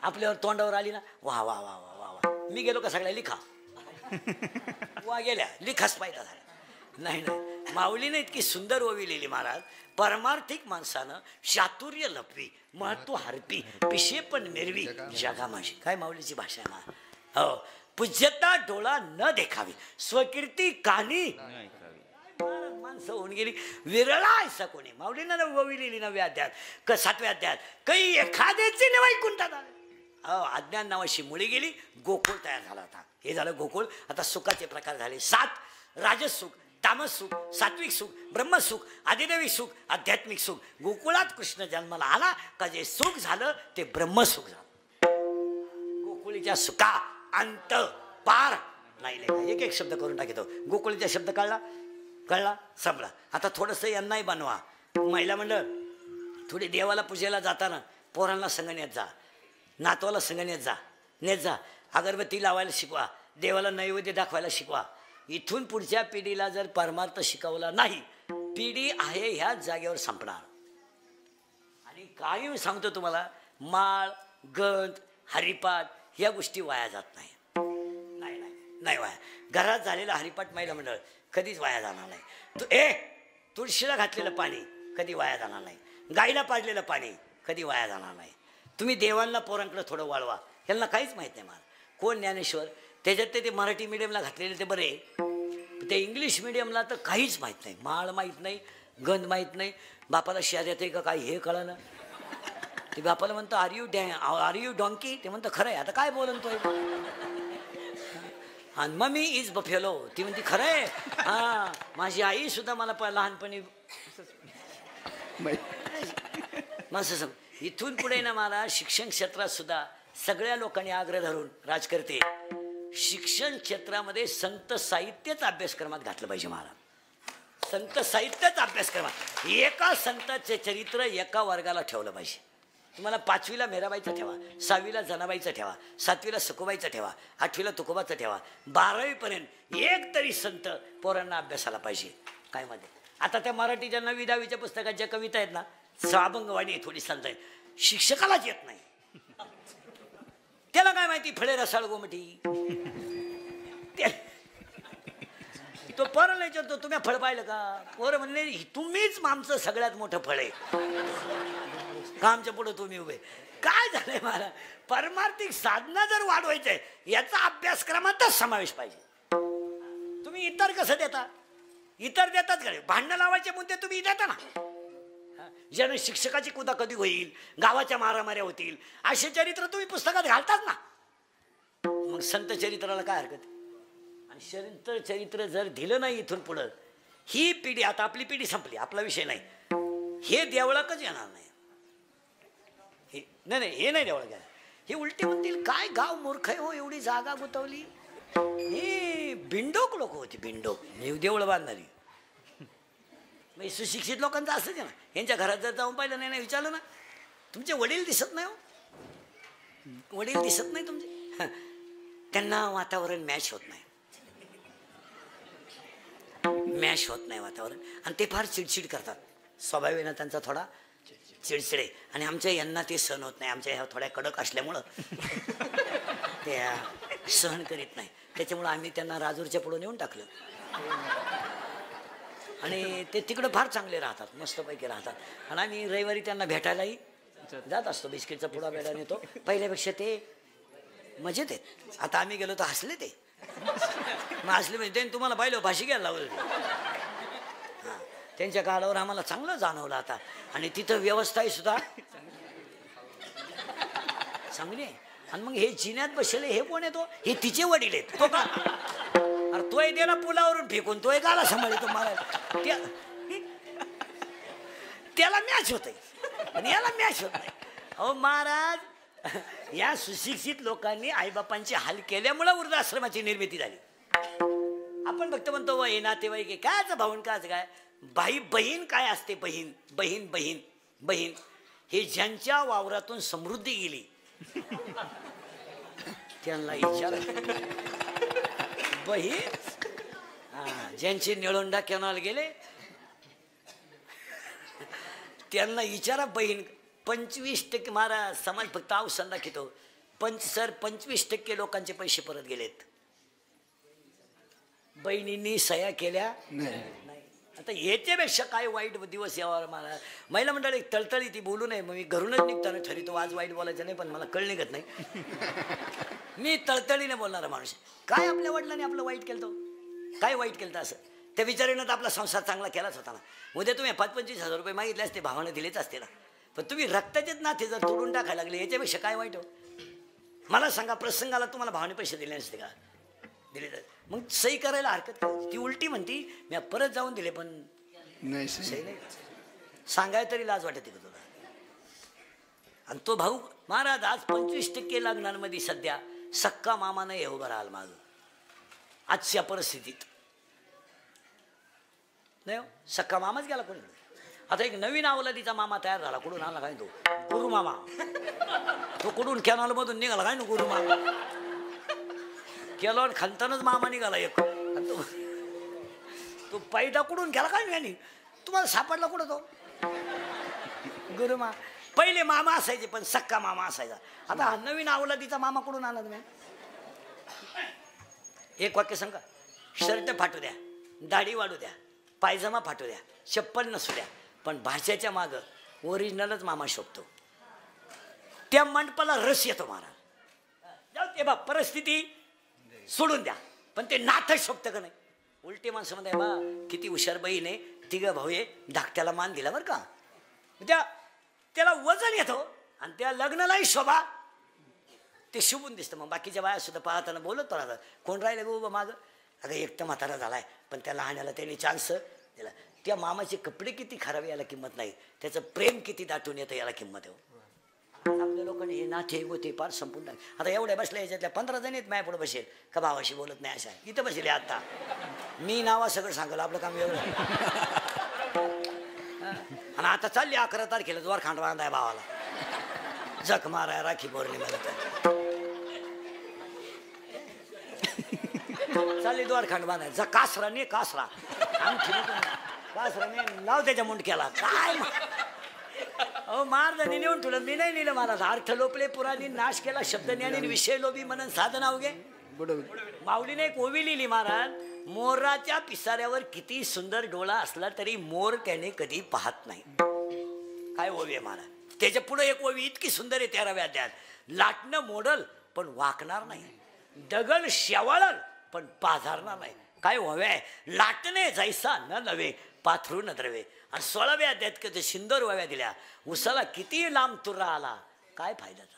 आपल्यावर तोंडावर आली ना, वा वा वा वा वा वा. मी गेलो का सगळ्या लिखा वा गेल्या, लिखाच पाहिजे झाला. नाही नाही, माऊलीने इतकी सुंदर ओवी लिहिली महाराज. परमार्थिक माणसानं चातुर्य लपवी, महत्व हरपी, पिशे पण मिरवी जगा माझी. काय माऊलीची भाषा आहे ना. हो, पूज्यता डोळा न देखावी, स्वकीर्ती कानी माणसं होऊन गेली. विरळा ऐसा कोणी. माऊलींना नवविलेली 9व्या अध्यायात 7व्या अध्यायात काही एखाद्याची नवाई कुंठात अज्ञान नावाची मुळी गेली. गोकुळ तयार झाला होता. हे झालं गोकुळ. आता सुखाचे प्रकार झाले 7. राजस सुख, तामस सुख, सात्विक सुख, ब्रह्मसुख, आदिदेवी सुख, आध्यात्मिक सुख. गोकुळात कृष्ण जन्माला आला का जे सुख झालं ते ब्रह्मसुख झालं. गोकुळीच्या सुखा अंत पार नाही. एक शब्द करून टाकतो. गोकुळीचा शब्द कळला संपला. आता थोडंसं यांनाही बनवा. महिला मंडळ थोडी देवाला पूजेला जाताना पोरांना संग नेत जा, नातवाला संग नेत जा. अगरबत्ती लावायला शिकवा, देवाला नैवेद्य दाखवायला शिकवा. इथून पुढच्या पिढीला जर परमार्थ शिकवला नाही, पिढी आहे ह्या जागेवर संपणार. आणि काही सांगतो तुम्हाला, माळ गंध हरिपाठ या गोष्टी वाया जात नाही. नाही वाया. घरात झालेला हरिपाठ महिला मंडळ कधीच वाया जाणार नाही. तुळशीला घातलेलं पाणी कधी वाया जाणार नाही. गाईला पाजलेलं पाणी कधी वाया जाणार नाही. तुम्ही देवांना पोरांकडे थोडं वाळवा. यांना काहीच माहीत नाही. मला कोण ज्ञानेश्वर, त्याच्यात ते मराठी मिडियमला घातलेले ते बरे, ते इंग्लिश मिडियमला तर काहीच माहीत नाही. माळ माहीत नाही, गंध माहीत नाही. बापाला शेर येते का काय हे कळलं. ते बापाला म्हणतो आर यू डॉंकी. ते म्हणतं खरं आहे. आता काय बोलतोय. आणि मम्मी इज बफेलो. ती म्हणते खरं आहे. हां, माझी आई सुद्धा मला लहानपणी माणसं इथून पुढे ना मला शिक्षण क्षेत्रात सुद्धा सगळ्या लोकांनी आग्रह धरून राजकर्ते शिक्षण क्षेत्रामध्ये संत साहित्यच अभ्यासक्रमात घातलं पाहिजे. मला संत साहित्यच अभ्यासक्रमात एका संताचे चरित्र एका वर्गाला ठेवलं पाहिजे. तुम्हाला 5वीला मेराबाईचं ठेवा, 6वीला जनाबाईचं ठेवा, 7वीला सखुबाईचं ठेवा, 8वीला तुकोबाचं ठेवा, 12वीपर्यंत एक तरी संत पोरांना अभ्यासाला पाहिजे. काय मध्ये आता त्या मराठीच्या 9वी 10वीच्या पुस्तकात ज्या कविता आहेत ना, साबंगवाडी थोडी संत आहेत, शिक्षकालाच येत नाही. त्याला काय माहिती फळे रसाळ गोमटी. तो पोराला विचारतो तुम्ही फळ पाहिलं का. पोरं म्हणले तुम्हीच आमचं सगळ्यात मोठं फळ आहे का आमच्या पुढे तुम्ही उभे. काय झालंय मला, परमार्थिक साधना जर वाढवायचंय याचा अभ्यासक्रमातच समावेश पाहिजे. तुम्ही इतर कसं देता. इतर देतात का. भांडणं लावायचे मुद्दे तुम्ही देता ना. ज्याने शिक्षकाची कुदा कधी होईल, गावाच्या मारामाऱ्या होतील, असे चरित्र तुम्ही पुस्तकात घालतात ना. मग संत चरित्राला काय हरकत. आणि संत चरित्र जर दिलं नाही इथून पुढं, ही पिढी आता आपली पिढी संपली, आपला विषय नाही. हे देवळाकच येणार नाही. नाही हे नाही देवळ घ्या. हे उलटे म्हणतील काय गाव मूर्ख आहे हो, एवढी जागा गुतवली. हे बिंडोक लोक होती, बिंडोक देवळ बांधणारी. सुशिक्षित लोकांचं असंच आहे ना. यांच्या घरात जर जाऊन पाहिलं नाही विचारलं ना, तुमचे वडील दिसत नाही हो, वडील दिसत नाही तुमचे. त्यांना वातावरण मॅच होत नाही, मॅच होत नाही वातावरण. आणि ते फार चिडचिड करतात. स्वभावाने त्यांचा थोडा चिडचिडे. आणि आमच्या यांना ते सहन होत नाही. आमच्या ह्या थोड्या कडक असल्यामुळं त्या सहन करीत नाही. त्याच्यामुळं आम्ही त्यांना राजूरच्या पुढे नेऊन टाकलं. आणि ते तिकडं फार चांगले राहतात, मस्तपैकी राहतात. आणि आम्ही रविवारी त्यांना भेटायलाही जात असतो. बिस्किटचा पुडा बेडा नेतो. पहिल्यापेक्षा ते मजेत आहेत. आता आम्ही गेलो तर हसले ते. मग हसले म्हणजे त्यांनी तुम्हाला पाहिलं भाषी घ्यायला लावलं. हां, त्यांच्या काळावर आम्हाला चांगलं जाणवलं आता. आणि तिथं व्यवस्थाही सुद्धा चांगली आहे. आणि मग हे जिन्यात बसले हे कोण आहे. तो हे तिचे वडील आहेत. तो का अरे तोय त्याला पुलावरून फेकून तोय गाला सांभाळतो महाराज. त्याला मॅच होत आणि याला मॅच होत नाही. अहो महाराज, या सुशिक्षित लोकांनी आईबापांचे हाल केल्यामुळे वृद्धाश्रमाची निर्मिती झाली. आपण फक्त म्हणतो वय नातेवाईक काय भाऊन काच काय. बहीण काय असते. बहीण बहीण बहीण बहीण हे ज्यांच्या वावरातून समृद्धी गेली त्यांना विचार. बहीण ज्यांचे निळोंडा कॅनॉल गेले त्यांना विचारा. बहीण 25% महाराज समाज फक्त अवसंदा घेतो. 25% लोकांचे पैसे परत गेलेत. बहिणींनी सह्या केल्या नाही. आता याच्यापेक्षा काय वाईट दिवस यावर मला. महिला मंडळ एक तळतळी ती बोलू नये, मग मी घरूनच निघताना ठरवतो आज वाईट बोलायचं नाही, पण मला कळ निघत नाही. मी तळतळीने बोलणारा माणूस. काय आपल्या वडिलांनी आपलं वाईट केलं तो, काय वाईट केलं तर असं त्या विचारानं तर आपला संसार चांगला केलाच होता ना. उद्या तुम्ही 25,000 रुपये मागितले असते, भावानं दिलेच असते ना. पण तुम्ही रक्ताचेच नाते जर तोडून टाकायला लागले, याच्यापेक्षा काय वाईट हो. मला सांगा, प्रसंगाला तुम्हाला भावाने पैसे दिले नसते का? दिले तर मग सही करायला हरकत काय? ती उलटी म्हणती मी परत जाऊन दिले, पण नाही सही नाही सांगाय तरी लाज वाटते का तुला? आणि तो भाऊ महाराज आज 25% लग्नांमध्ये सध्या सक्का मामा नाही उभा राहाल माग आजच्या परिस्थितीत. नाही हो, सक्का मामाच गेला कोणी. आता एक नवीन अवलादीचा मामा तयार झाला. कुठून आला काय तो? गुरु मामा. तो कुठून कॅनॉल मधून निघाला काय ना गुरु मामा. केलॉन खालतानाच मामा निघाला एक. तो पैदा कुठून गेला काय नाही, तुम्हाला सापडला कुठं तो गुरु मामा. पहिले मामा असायचे पण सक्का मामा असायचा. आता हा नवीन अवलादीचा मामा कुठून आला तुम्ही? एक वाक्य सांगा. शर्ट फाटू द्या, दाढी वाढू द्या, पायजमा फाटू द्या, चप्पल नसू द्या, पण भाषेच्या माग ओरिजिनलच मामा शोभतो. त्या मंडपाला रस येतो महाराज. जाऊ ते बा, परिस्थिती सोडून द्या, पण ते नातं शोभतं का नाही? उलटी माणसं म्हणते बा किती हुशार बहीण आहे, तिघं भाऊ आहे, धाकट्याला मान दिला बरं का. त्याला वजन येतो आणि त्या लग्नालाही शोभा ते शुभून दिसतं. मग बाकीच्या बाया सुद्धा पाहताना बोलत राहतात कोण राहिले गो बा मागं. आता एक तर म्हातारा झालाय, पण त्या लहाण्याला त्यांनी चान्स दिला. त्या मामाचे कपडे किती खराब याला किंमत नाही, त्याचं प्रेम किती दाटून येतं याला किंमत आहे. आपल्या लोकांनी हे नाथे गोते पार संपून टाक. आता एवढ्या बसल्या याच्यातल्या 15 जण आहेत माझ्या पुढे बसेल का भावाशी बोलत नाही अशा इथं बसले. आता मी नावा सगळं सांगलं आपलं काम एवढं. आणि आता चालली 11 तारखेला द्वार खांड बांधाय भावाला, जख माराय राखी पौर्णिमेला. चालली द्वार खांड बांधाय जा. कासरा ने कासरा कासराने लाव त्याच्या मुंडक्याला. काय अहो महाराजांनी नेऊन ठेवलं, मी नाही नेलं महाराज. अर्थ लोपले पुराणी नाश केला, शब्द ज्ञानी विषय लोभी म्हणून साधना उगे. माऊलीने एक ओवी लिहिली महाराज. मोराच्या पिसाऱ्यावर किती सुंदर डोळा असला तरी मोर त्याने कधी पाहत नाही. काय ओवी आहे महाराज. त्याच्या पुढे एक ओवी इतकी सुंदर आहे 13व्या अध्यायात. लाटणं मोडल पण वाकणार नाही, दगल शेवाळल पण पाझरणार नाही. काय ओव्या आहे. लाटणे जैसा न नव्हे, पाथरू न द्रवे. आणि 16व्या अध्यायात कधी सुंदर ओव्या दिल्या. उसाला किती लांब तुरा आला, काय फायद्याचा.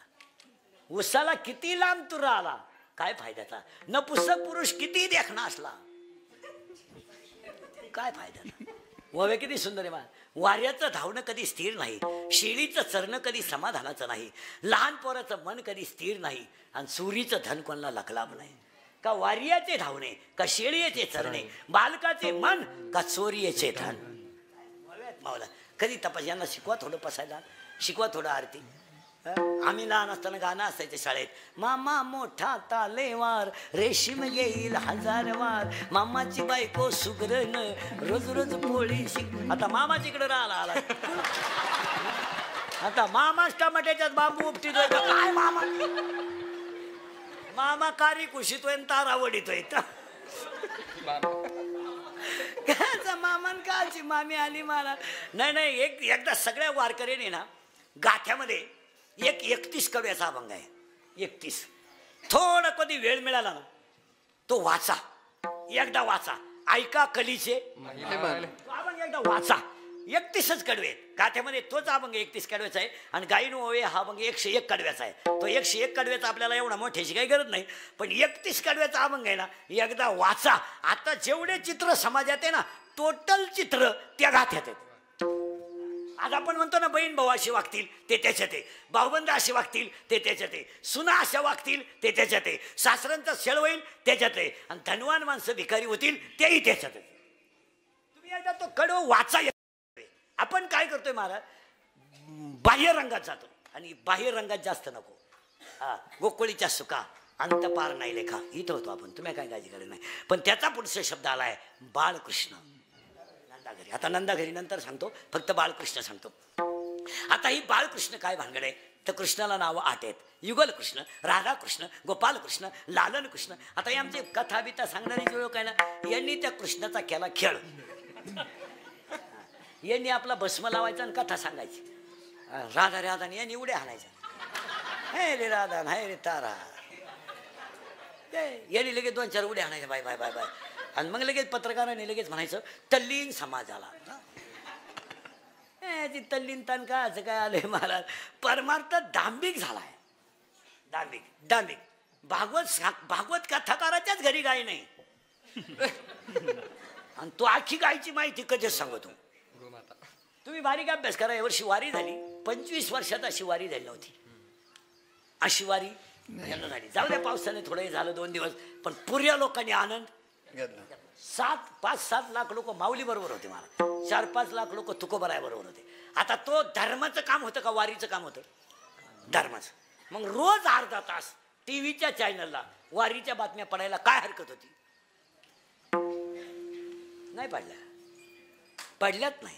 उसाला किती लांब तुरा आला, काय फायद्याचा. नपुसक पुरुष किती देखणा असला, काय फायद्याचा. ओव्या किती सुंदर आहे. वाऱ्याचं धावणं कधी स्थिर नाही, शेळीचं चरणं कधी समाधानाचं नाही, लहान पोराचं मन कधी स्थिर नाही, आणि चोरीचं धन कोणाला लखलाभ नाही. का वार्याचे धावणे, का शेळीचे चरणे, बालकाचे मन, का चोरीचे धन. मावला कधी तपास. यांना शिकवा थोडं पसायला, शिकवा थोडं आरती. आम्ही लहान असताना गाणं असायचं शाळेत. मामा मोठा तालेवार, रेशीम घेईल 1000 वार, मामाची बायको सुगरण, रोज रोज पोळी शिक. आता मामाची इकडे राहिला आला. आता मामाच टमाट्याच्यात बांबू उपटितोय. काय मामा, मामा कारी कुशीतोय तारा वडीतोय. मामान काची मामी आली मला. नाही एकदा सगळ्या वारकऱ्याने ना गाथ्यामध्ये 31 कव्याचा अभंग आहे. 31 थोडा कधी वेळ मिळाला ना तो वाचा, एकदा वाचा. ऐका कलीचे अभंग एकदा वाचा. 31च कडवे गाथ्यामध्ये तोच अभंग 31 कडव्याचा आहे. आणि गायीनो ओवे हा अभंग 101 कडव्याचा आहे. तो 101 कडव्याचा आपल्याला एवढा मोठ्याची काही गरज नाही, पण 31 कडव्याचा अभंग आहे ना एकदा वाचा. आता जेवढे चित्र समाजात आहे ना टोटल चित्र त्या गाथ्यात आहेत. आज आपण म्हणतो ना बहीण भाऊ अशी वागतील ते त्याच्यात आहे, भाऊबंद अशी वागतील ते त्याच्यात आहे, सुना अशा वागतील ते त्याच्यात आहे, सासऱ्यांचा छळ होईल त्याच्यात आहे, आणि धनवान माणसं भिकारी होतील तेही त्याच्यात आहे. तुम्ही एकदा तो कडव वाचा. आपण काय करतोय महाराज, बाह्य रंगात जातो आणि बाह्य रंगात जास्त नको. हा गोकुळीच्या सुका अंत पार नाही लेखा इथं होतो आपण, तुम्ही काय काळजी करत नाही. पण त्याचा पुढचा शब्द आलाय बाळकृष्ण नंदाघरी. आता नंदाघरी नंतर सांगतो, फक्त बाळकृष्ण सांगतो. आता ही बाळकृष्ण काय भानगड आहे तर कृष्णाला नावं 8 आहेत. युगल कृष्ण, राधाकृष्ण, गोपालकृष्ण, लालन कृष्ण. आता हे आमचे कथा बिथा सांगणारी जे लोक आहे ना यांनी त्या कृष्णाचा केला खेळ. यांनी आपला भस्म लावायचा आणि कथा सांगायची. राधा राधा यांनी उड्या हाणायच्या. हे रे राधा हाय रे तारा. यांनी लगेच 2-4 उड्या हाणायच्या. Bye bye bye bye. आणि मग लगेच पत्रकारांनी लगेच म्हणायचं तल्लीन समाजाला. ती तल्लीन तान का असं काय आलंय महाराज. परमार्थ दांभिक झालाय. दांभिक दांभिक. भागवत कथाकाराच्याच घरी गाय नाही. आणि तो आखी गायची माहिती कधीच सांगतो. तुम्ही बारीक अभ्यास करा. यावर्षी वारी झाली. 25 वर्षात अशी वारी झाली नव्हती. अशी वारी झाली. जाऊ द्या पावसाने थोडं झालं 2 दिवस. पण पुऱ्या लोकांनी आनंद 5-7 लाख लोक माऊली बरोबर होते. मला 4-5 लाख लोक तुकोबराय बरोबर होते. आता तो धर्माचं काम होतं का वारीचं काम होतं? धर्माचं. मग रोज अर्धा तास टीव्हीच्या चॅनलला वारीच्या बातम्या पडायला काय हरकत होती? नाही पडल्या. पडल्यात नाही.